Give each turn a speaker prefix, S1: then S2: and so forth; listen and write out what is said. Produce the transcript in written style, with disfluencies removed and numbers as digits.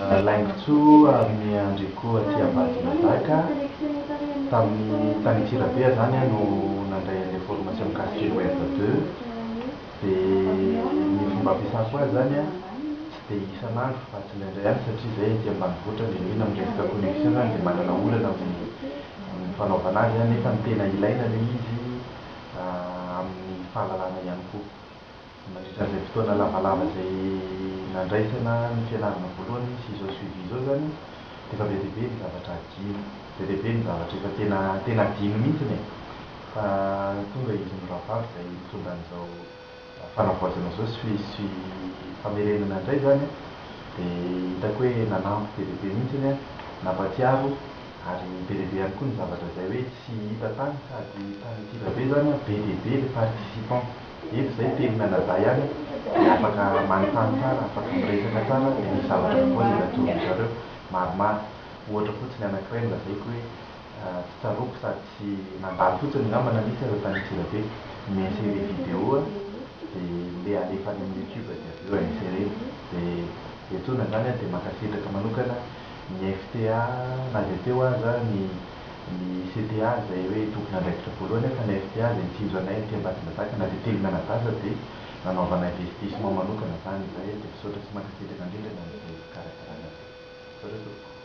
S1: Laingitsoa amin'ny andreko aty Ambadimazaka tamin'ny tany Antsirabe zany no nandray an'ilay formation mikasika ny web 2 dia ny fomba ampiasako azy zany a tsy dia isan'andro fa tsy indraindray any satria zay aty ambanivohitra indrindra amin'ny resaka connexion zany dia manana olana amin'ny fanaovana azy nefa ny tena ilaina ilay izy amin'ny fahalalana ihany koa. Mandritran'izay fotoana lavalava izay nandraisana ny fianarana voalohany sy izao suivi izao zany dia efa be dia be ny zavatra adino, be dia be ny zavatra efa tena adino mihitsiny e. Fa tonga izy miravavy izay mitondra an'izao fanavaozana izao sy famerenana indray zany dia hitako hoe nanampy be dia be mihitsiny a, nampatsiaro ary be dia be ihany koa ny zavatra izay hoe tsy hita tany sady tany Antsirabe zany be dia be ilay participant. Eto izay teny Manadahy ihany dia afaka manontany tsara, afaka miresaka tsara dia misy zavatra koa izay natoron'ny zareo maromaro. Ohatra fotsiny anankiray no lazaiko hoe tsy tsaroako sady tsy nandalo fotsiny angambana nisy aza tany Antsirabe mi-insérer vidéo dia le alefa any amin'ny YouTube dia avy eo insérer dia etoana zany dia mankasitraka manokana ny FTA nazy teo aza ny CTA izay hoe tokony andraikitra voalohany fa ny FTA izay nitsinjo anay aty Ambadimazaka na dia teny Manadasa dia nanaovana investissement manokana zany izay dia misaotra sy mankasitraka indrindra na amin'izay fikarakarana azy. Misaotra tompoko.